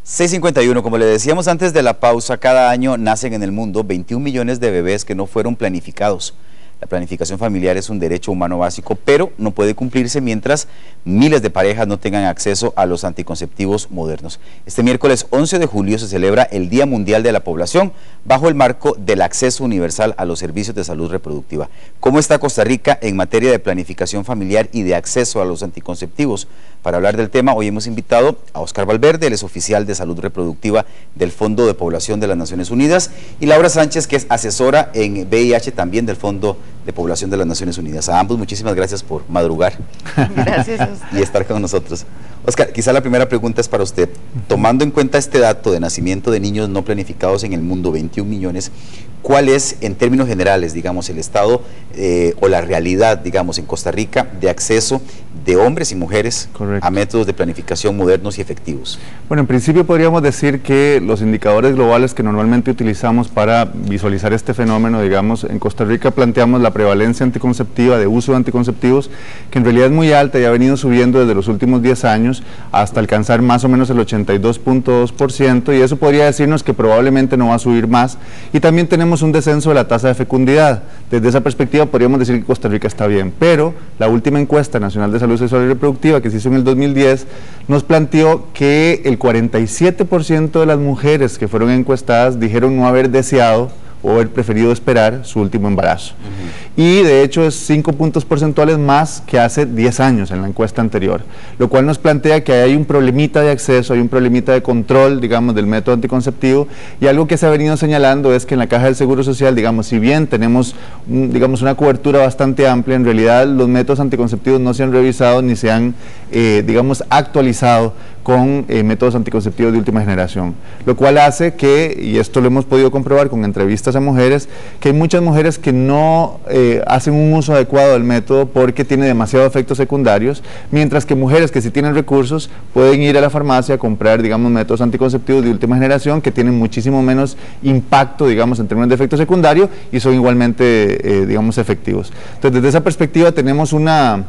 6:51, como le decíamos antes de la pausa, cada año nacen en el mundo 21 millones de bebés que no fueron planificados. La planificación familiar es un derecho humano básico, pero no puede cumplirse mientras miles de parejas no tengan acceso a los anticonceptivos modernos. Este miércoles 11 de julio se celebra el Día Mundial de la Población bajo el marco del acceso universal a los servicios de salud reproductiva. ¿Cómo está Costa Rica en materia de planificación familiar y de acceso a los anticonceptivos? Para hablar del tema, hoy hemos invitado a Oscar Valverde, él es oficial de salud reproductiva del Fondo de Población de las Naciones Unidas, y Laura Sánchez, que es asesora en VIH también del Fondo de Población de las Naciones Unidas. A ambos muchísimas gracias por madrugar. Gracias. Y estar con nosotros. Oscar, quizá la primera pregunta es para usted. Tomando en cuenta este dato de nacimiento de niños no planificados en el mundo, 21 millones, ¿cuál es, en términos generales, digamos, el estado o la realidad, digamos, en Costa Rica de acceso de hombres y mujeres a métodos de planificación modernos y efectivos? Bueno, en principio podríamos decir que los indicadores globales que normalmente utilizamos para visualizar este fenómeno, digamos, en Costa Rica planteamos la prevalencia anticonceptiva, de uso de anticonceptivos, que en realidad es muy alta y ha venido subiendo desde los últimos 10 años hasta alcanzar más o menos el 82.2%, y eso podría decirnos que probablemente no va a subir más. Y también tenemos un descenso de la tasa de fecundidad. Desde esa perspectiva podríamos decir que Costa Rica está bien, pero la última encuesta nacional de salud sexual y reproductiva que se hizo en el 2010 nos planteó que el 47% de las mujeres que fueron encuestadas dijeron no haber deseado o haber preferido esperar su último embarazo. Y de hecho es 5 puntos porcentuales más que hace 10 años en la encuesta anterior, lo cual nos plantea que hay un problemita de acceso, hay un problemita de control, digamos, del método anticonceptivo, y algo que se ha venido señalando es que en la Caja del Seguro Social, digamos, si bien tenemos, digamos, una cobertura bastante amplia, en realidad los métodos anticonceptivos no se han revisado ni se han, digamos, actualizado con métodos anticonceptivos de última generación, lo cual hace que, y esto lo hemos podido comprobar con entrevistas a mujeres, que hay muchas mujeres que no hacen un uso adecuado del método porque tiene demasiados efectos secundarios, mientras que mujeres que sí tienen recursos pueden ir a la farmacia a comprar, digamos, métodos anticonceptivos de última generación que tienen muchísimo menos impacto, digamos, en términos de efecto secundario y son igualmente, digamos, efectivos. Entonces, desde esa perspectiva tenemos una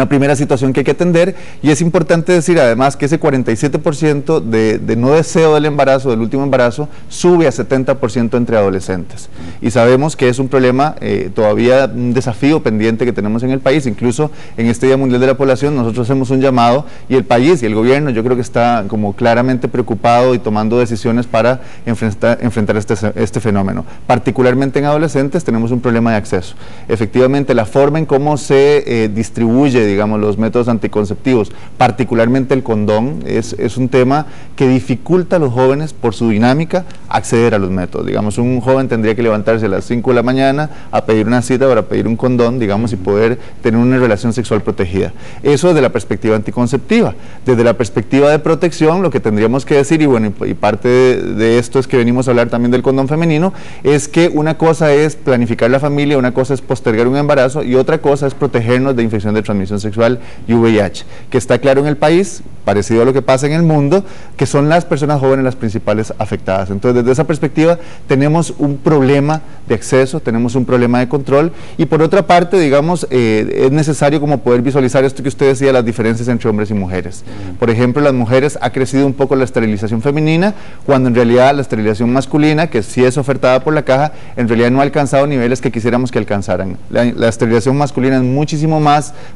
primera situación que hay que atender, y es importante decir además que ese 47% de no deseo del embarazo, del último embarazo, sube a 70% entre adolescentes, y sabemos que es un problema, todavía un desafío pendiente que tenemos en el país. Incluso en este Día Mundial de la Población nosotros hacemos un llamado, y el país y el gobierno yo creo que está como claramente preocupado y tomando decisiones para enfrentar este fenómeno. Particularmente en adolescentes tenemos un problema de acceso. Efectivamente, la forma en cómo se distribuye, digamos, los métodos anticonceptivos, particularmente el condón, es un tema que dificulta a los jóvenes por su dinámica acceder a los métodos. Digamos, un joven tendría que levantarse a las 5 de la mañana a pedir una cita para pedir un condón, digamos, y poder tener una relación sexual protegida. Eso desde la perspectiva anticonceptiva. Desde la perspectiva de protección, lo que tendríamos que decir, y bueno, y parte de esto es que venimos a hablar también del condón femenino, es que una cosa es planificar la familia, una cosa es postergar un embarazo, y otra cosa es protegernos de infección de transmisión sexual y VIH, que está claro en el país, parecido a lo que pasa en el mundo, que son las personas jóvenes las principales afectadas. Entonces, desde esa perspectiva tenemos un problema de acceso, tenemos un problema de control, y por otra parte, digamos, es necesario como poder visualizar esto que usted decía, las diferencias entre hombres y mujeres. Por ejemplo, las mujeres ha crecido un poco la esterilización femenina, cuando en realidad la esterilización masculina, que sí es ofertada por la Caja, en realidad no ha alcanzado niveles que quisiéramos que alcanzaran. La esterilización masculina es muchísimo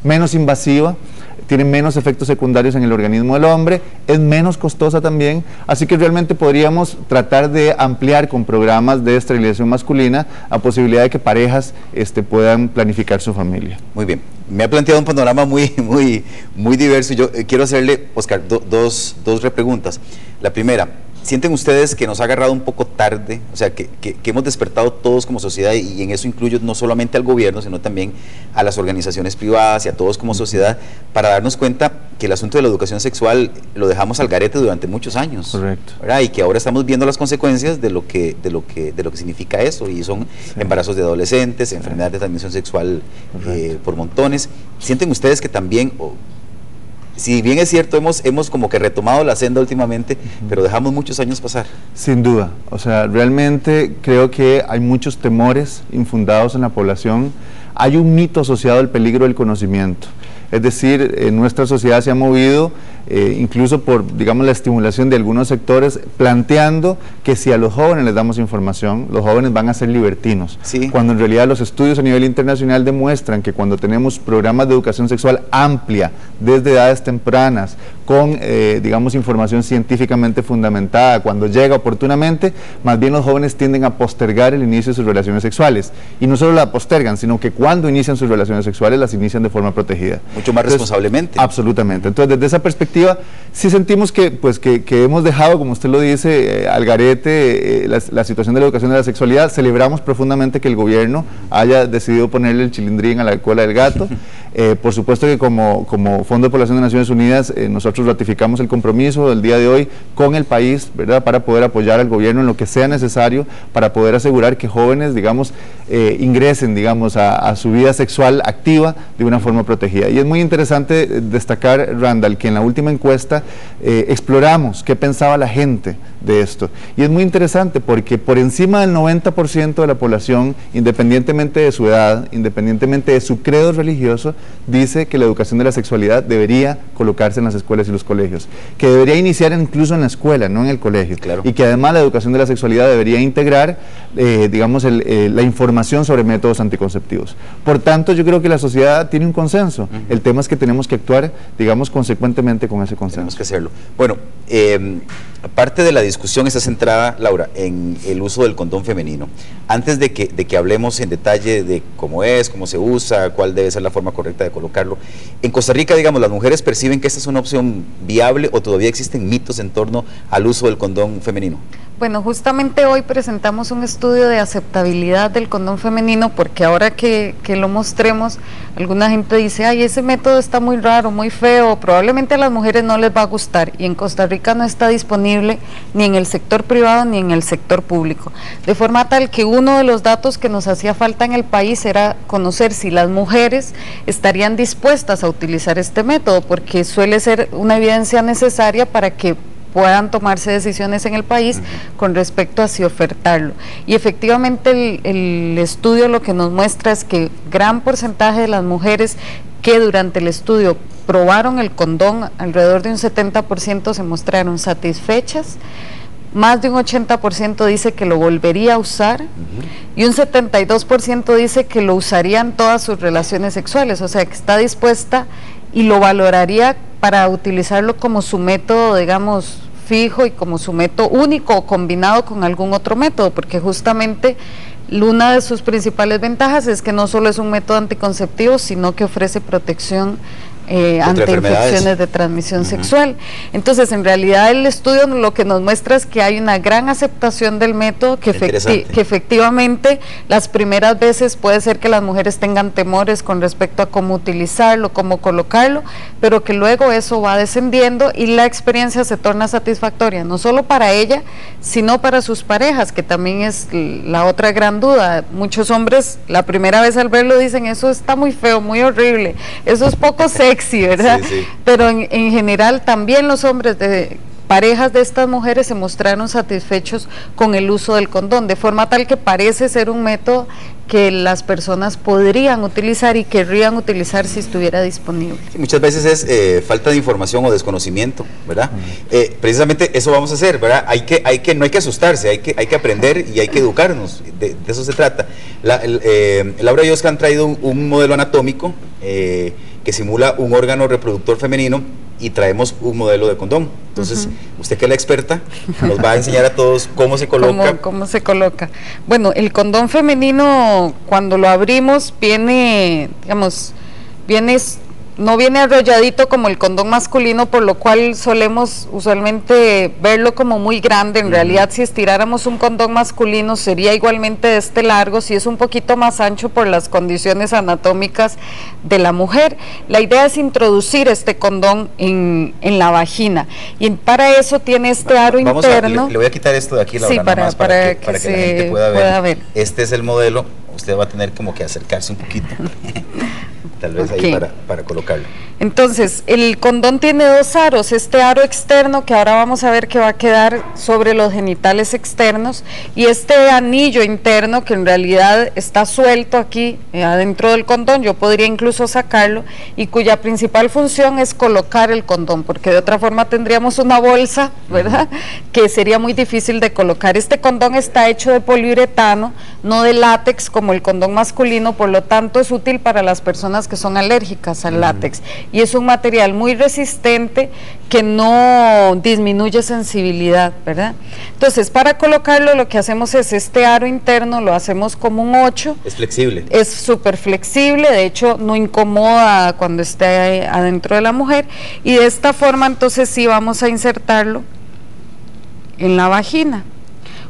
menos invasiva, tiene menos efectos secundarios en el organismo del hombre, es menos costosa también, así que realmente podríamos tratar de ampliar con programas de esterilización masculina a posibilidad de que parejas puedan planificar su familia. Muy bien, me ha planteado un panorama muy diverso, y yo quiero hacerle, Oscar, dos repreguntas. La primera: ¿sienten ustedes que nos ha agarrado un poco tarde? O sea, que hemos despertado todos como sociedad, y en eso incluyo no solamente al gobierno, sino también a las organizaciones privadas y a todos como sociedad, para darnos cuenta que el asunto de la educación sexual lo dejamos al garete durante muchos años. Correcto. ¿Verdad? Y que ahora estamos viendo las consecuencias de lo que significa eso, y son embarazos de adolescentes, enfermedades de transmisión sexual por montones. ¿Sienten ustedes que también, si bien es cierto, hemos como que retomado la senda últimamente, pero dejamos muchos años pasar? Sin duda, o sea, realmente creo que hay muchos temores infundados en la población, hay un mito asociado al peligro del conocimiento. Es decir, en nuestra sociedad se ha movido incluso por, digamos, la estimulación de algunos sectores, planteando que si a los jóvenes les damos información, los jóvenes van a ser libertinos, sí, cuando en realidad los estudios a nivel internacional demuestran que cuando tenemos programas de educación sexual amplia, desde edades tempranas, con, digamos, información científicamente fundamentada, cuando llega oportunamente, más bien los jóvenes tienden a postergar el inicio de sus relaciones sexuales, y no solo la postergan, sino que cuando inician sus relaciones sexuales, las inician de forma protegida. Mucho más responsablemente. Absolutamente. Entonces, desde esa perspectiva, sí sentimos que hemos dejado, como usted lo dice, al garete la situación de la educación de la sexualidad. Celebramos profundamente que el gobierno haya decidido ponerle el chilindrín a la cola del gato. Por supuesto que como Fondo de Población de Naciones Unidas, nosotros ratificamos el compromiso del día de hoy con el país, ¿verdad?, para poder apoyar al gobierno en lo que sea necesario para poder asegurar que jóvenes, digamos, ingresen, digamos, a su vida sexual activa de una forma protegida. Y es muy interesante destacar, Randall, que en la última encuesta exploramos qué pensaba la gente de esto. Y es muy interesante porque por encima del 90% de la población, independientemente de su edad, independientemente de su credo religioso, dice que la educación de la sexualidad debería colocarse en las escuelas y los colegios, que debería iniciar incluso en la escuela, no en el colegio, claro, y que además la educación de la sexualidad debería integrar, digamos, la información sobre métodos anticonceptivos. Por tanto, yo creo que la sociedad tiene un consenso. El tema es que tenemos que actuar, digamos, consecuentemente con ese consenso. Tenemos que hacerlo. Bueno, parte de la discusión está centrada, Laura, en el uso del condón femenino. Antes de que hablemos en detalle de cómo es, cómo se usa, cuál debe ser la forma correcta de colocarlo, en Costa Rica, digamos, ¿las mujeres perciben que esta es una opción viable o todavía existen mitos en torno al uso del condón femenino? Bueno, justamente hoy presentamos un estudio de aceptabilidad del condón femenino, porque ahora que lo mostremos, alguna gente dice, ay, ese método está muy raro, muy feo, probablemente a las mujeres no les va a gustar, y en Costa Rica no está disponible ni en el sector privado ni en el sector público, de forma tal que uno de los datos que nos hacía falta en el país era conocer si las mujeres estarían dispuestas a utilizar este método, porque suele ser una evidencia necesaria para que puedan tomarse decisiones en el país con respecto a si ofertarlo. Y efectivamente el estudio lo que nos muestra es que gran porcentaje de las mujeres que durante el estudio probaron el condón, alrededor de un 70% se mostraron satisfechas, más de un 80% dice que lo volvería a usar, y un 72% dice que lo usaría en todas sus relaciones sexuales, o sea que está dispuesta y lo valoraría para utilizarlo como su método, digamos, fijo y como su método único o combinado con algún otro método, porque justamente una de sus principales ventajas es que no solo es un método anticonceptivo, sino que ofrece protección ante infecciones de transmisión sexual. Entonces, en realidad el estudio lo que nos muestra es que hay una gran aceptación del método, que efectivamente las primeras veces puede ser que las mujeres tengan temores con respecto a cómo utilizarlo, cómo colocarlo, pero que luego eso va descendiendo y la experiencia se torna satisfactoria, no solo para ella, sino para sus parejas, que también es la otra gran duda. Muchos hombres la primera vez al verlo dicen, eso está muy feo, muy horrible, eso es poco sexy, ¿verdad? Sí, sí. Pero en general también los hombres de parejas de estas mujeres se mostraron satisfechos con el uso del condón, de forma tal que parece ser un método que las personas podrían utilizar y querrían utilizar si estuviera disponible. Sí, muchas veces es falta de información o desconocimiento, ¿verdad? Precisamente eso vamos a hacer, ¿verdad? No hay que asustarse, hay que aprender y hay que educarnos, de eso se trata. Laura y Oscar han traído un modelo anatómico que simula un órgano reproductor femenino y traemos un modelo de condón. Entonces, usted que es la experta, nos va a enseñar a todos cómo se coloca. ¿Cómo se coloca? Bueno, el condón femenino, cuando lo abrimos, viene, digamos, no viene arrolladito como el condón masculino, por lo cual solemos usualmente verlo como muy grande. En realidad, si estiráramos un condón masculino sería igualmente de este largo, si es un poquito más ancho por las condiciones anatómicas de la mujer. La idea es introducir este condón en la vagina, y para eso tiene este aro interno. Le voy a quitar esto de aquí, Laura, sí, para que la gente pueda ver. Este es el modelo, usted va a tener como que acercarse un poquito. tal vez ahí para colocarlo. Entonces, el condón tiene dos aros, este aro externo que ahora vamos a ver que va a quedar sobre los genitales externos, y este anillo interno que en realidad está suelto aquí adentro del condón, yo podría incluso sacarlo, y cuya principal función es colocar el condón, porque de otra forma tendríamos una bolsa, ¿verdad?, que sería muy difícil de colocar. Este condón está hecho de poliuretano, no de látex como el condón masculino, por lo tanto es útil para las personas que son alérgicas al látex, y es un material muy resistente que no disminuye sensibilidad, ¿verdad? Entonces, para colocarlo lo que hacemos es este aro interno, lo hacemos como un 8. Es flexible. Es súper flexible, de hecho no incomoda cuando esté adentro de la mujer, y de esta forma entonces sí vamos a insertarlo en la vagina.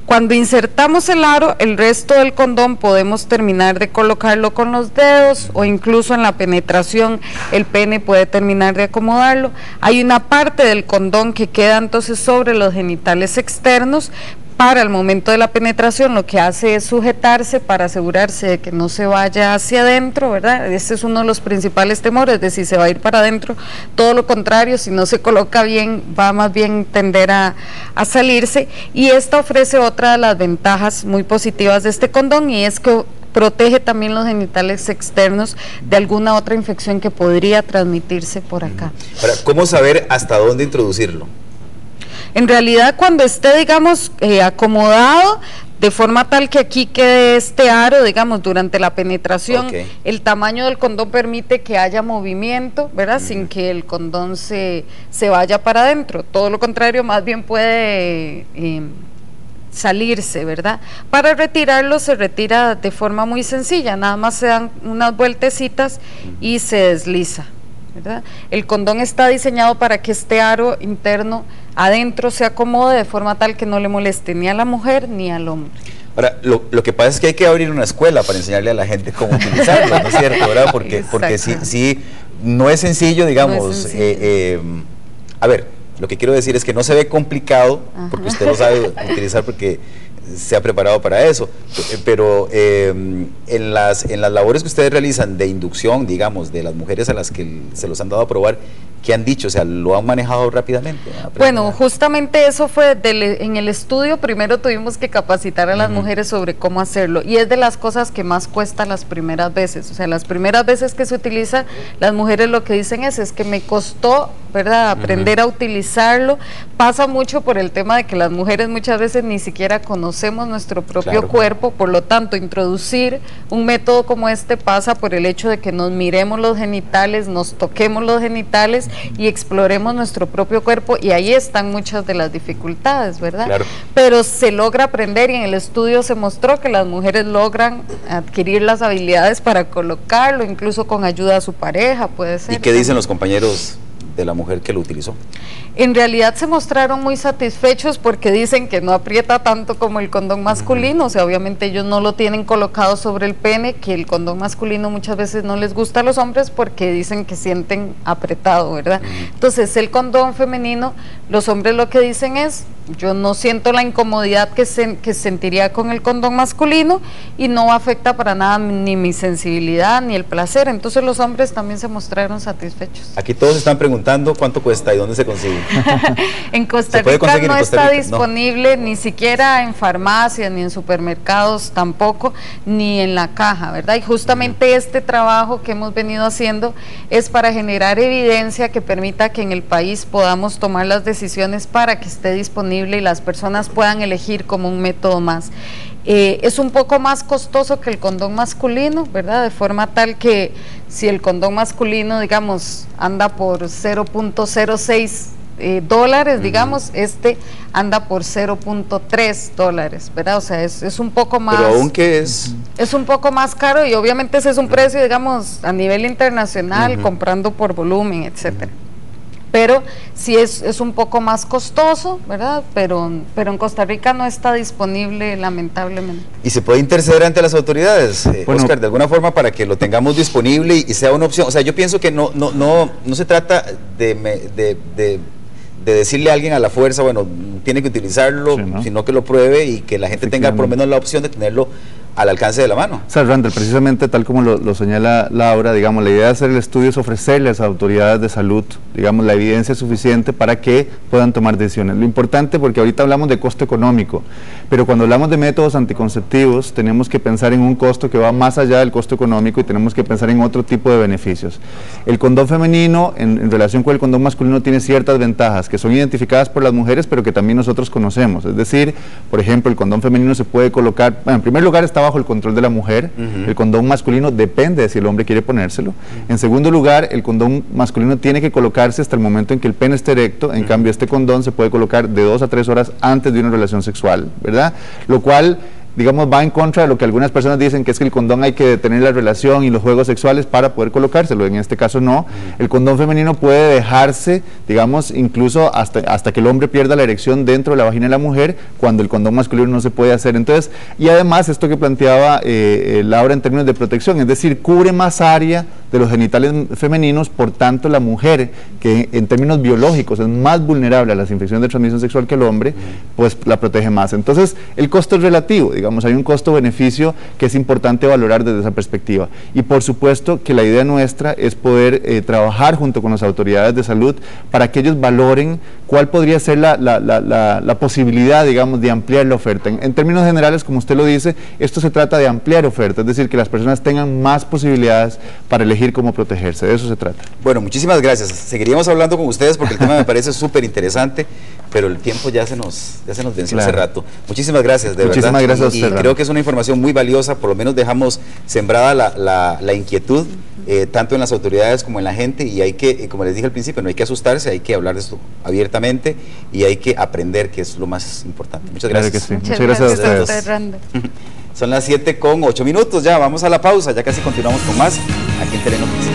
Cuando insertamos el aro, el resto del condón podemos terminar de colocarlo con los dedos, o incluso en la penetración el pene puede terminar de acomodarlo. Hay una parte del condón que queda entonces sobre los genitales externos. Para el momento de la penetración lo que hace es sujetarse para asegurarse de que no se vaya hacia adentro, ¿verdad? Este es uno de los principales temores, de si se va a ir para adentro. Todo lo contrario, si no se coloca bien, va más bien tender a salirse. Y esta ofrece otra de las ventajas muy positivas de este condón, y es que protege también los genitales externos de alguna otra infección que podría transmitirse por acá. Ahora, ¿cómo saber hasta dónde introducirlo? En realidad, cuando esté, digamos, acomodado, de forma tal que aquí quede este aro, digamos, durante la penetración, el tamaño del condón permite que haya movimiento, ¿verdad? Sin que el condón se vaya para adentro. Todo lo contrario, más bien puede salirse, ¿verdad? Para retirarlo se retira de forma muy sencilla, nada más se dan unas vueltecitas y se desliza, ¿verdad? El condón está diseñado para que este aro interno adentro se acomode de forma tal que no le moleste ni a la mujer ni al hombre. Ahora, lo que pasa es que hay que abrir una escuela para enseñarle a la gente cómo utilizarlo, ¿no es cierto? ¿Verdad? Porque sí, no es sencillo, digamos, no es sencillo. A ver, lo que quiero decir es que no se ve complicado, porque usted lo sabe utilizar porque se ha preparado para eso, pero en las labores que ustedes realizan de inducción, digamos, de las mujeres a las que se los han dado a probar, ¿qué han dicho? O sea, ¿lo han manejado rápidamente? Bueno, justamente eso fue, en el estudio primero tuvimos que capacitar a las mujeres sobre cómo hacerlo, y es de las cosas que más cuesta las primeras veces. O sea, las primeras veces que se utiliza, las mujeres lo que dicen es que me costó, ¿verdad?, aprender a utilizarlo. Pasa mucho por el tema de que las mujeres muchas veces ni siquiera conocemos nuestro propio cuerpo, por lo tanto, introducir un método como este pasa por el hecho de que nos miremos los genitales, nos toquemos los genitales y exploremos nuestro propio cuerpo, y ahí están muchas de las dificultades, ¿verdad? Claro. Pero se logra aprender, y en el estudio se mostró que las mujeres logran adquirir las habilidades para colocarlo, incluso con ayuda de su pareja, puede ser. ¿Y qué dicen los compañeros de la mujer que lo utilizó? En realidad se mostraron muy satisfechos porque dicen que no aprieta tanto como el condón masculino. O sea, obviamente ellos no lo tienen colocado sobre el pene, que el condón masculino muchas veces no les gusta a los hombres porque dicen que sienten apretado, ¿verdad? Entonces el condón femenino, los hombres lo que dicen es: yo no siento la incomodidad que sentiría con el condón masculino, y no afecta para nada ni mi sensibilidad ni el placer. Entonces los hombres también se mostraron satisfechos. Aquí todos están preguntando cuánto cuesta y dónde se consigue. En Costa Rica no está disponible, ni siquiera en farmacias, ni en supermercados tampoco, ni en la caja, ¿verdad? Y justamente este trabajo que hemos venido haciendo es para generar evidencia que permita que en el país podamos tomar las decisiones para que esté disponible y las personas puedan elegir como un método más. Es un poco más costoso que el condón masculino, ¿verdad? De forma tal que si el condón masculino, digamos, anda por 0.06 dólares, digamos, este anda por 0.3 dólares, ¿verdad? O sea, es un poco más... Pero aún que es un poco más caro, y obviamente ese es un precio, digamos, a nivel internacional, comprando por volumen, etcétera. Pero sí es un poco más costoso, ¿verdad? Pero en Costa Rica no está disponible, lamentablemente. ¿Y se puede interceder ante las autoridades, bueno, Oscar, de alguna forma, para que lo tengamos disponible y sea una opción? O sea, yo pienso que no se trata de decirle a alguien a la fuerza, bueno, tiene que utilizarlo, sino que lo pruebe y que la gente tenga por lo menos la opción de tenerlo al alcance de la mano. O sea, Randall, precisamente tal como lo señala Laura, digamos, la idea de hacer el estudio es ofrecerle a las autoridades de salud, digamos, la evidencia suficiente para que puedan tomar decisiones. Lo importante, porque ahorita hablamos de costo económico, pero cuando hablamos de métodos anticonceptivos, tenemos que pensar en un costo que va más allá del costo económico y tenemos que pensar en otro tipo de beneficios. El condón femenino, en relación con el condón masculino, tiene ciertas ventajas que son identificadas por las mujeres, pero que también nosotros conocemos. Es decir, por ejemplo, el condón femenino se puede colocar, bueno, en primer lugar está bajo el control de la mujer, el condón masculino depende de si el hombre quiere ponérselo. En segundo lugar, el condón masculino tiene que colocarse hasta el momento en que el pene esté erecto, en cambio este condón se puede colocar de 2 a 3 horas antes de una relación sexual, ¿verdad? Lo cual, digamos, va en contra de lo que algunas personas dicen, que es que el condón hay que detener la relación y los juegos sexuales para poder colocárselo. En este caso no. El condón femenino puede dejarse, digamos, incluso hasta que el hombre pierda la erección dentro de la vagina de la mujer, cuando el condón masculino no se puede hacer. Entonces, y además esto que planteaba Laura en términos de protección, es decir, cubre más área de los genitales femeninos, por tanto la mujer, que en términos biológicos es más vulnerable a las infecciones de transmisión sexual que el hombre, pues la protege más. Entonces, el costo es relativo, digamos, hay un costo-beneficio que es importante valorar desde esa perspectiva. Y por supuesto que la idea nuestra es poder trabajar junto con las autoridades de salud para que ellos valoren cuál podría ser la posibilidad, digamos, de ampliar la oferta. En términos generales, como usted lo dice, esto se trata de ampliar oferta, es decir, que las personas tengan más posibilidades para elegir cómo protegerse, de eso se trata. Bueno, muchísimas gracias. Seguiríamos hablando con ustedes porque el tema me parece súper interesante, pero el tiempo ya se nos venció hace rato. Muchísimas gracias, de verdad. Muchísimas gracias a usted. Y creo que es una información muy valiosa, por lo menos dejamos sembrada la inquietud, tanto en las autoridades como en la gente, y hay que, como les dije al principio, no hay que asustarse, hay que hablar de esto abiertamente y hay que aprender, que es lo más importante. Muchas gracias. Claro que sí. Muchas gracias a ustedes. Randall. Son las 7:08, ya vamos a la pausa, ya casi continuamos con más aquí en Telenoticias.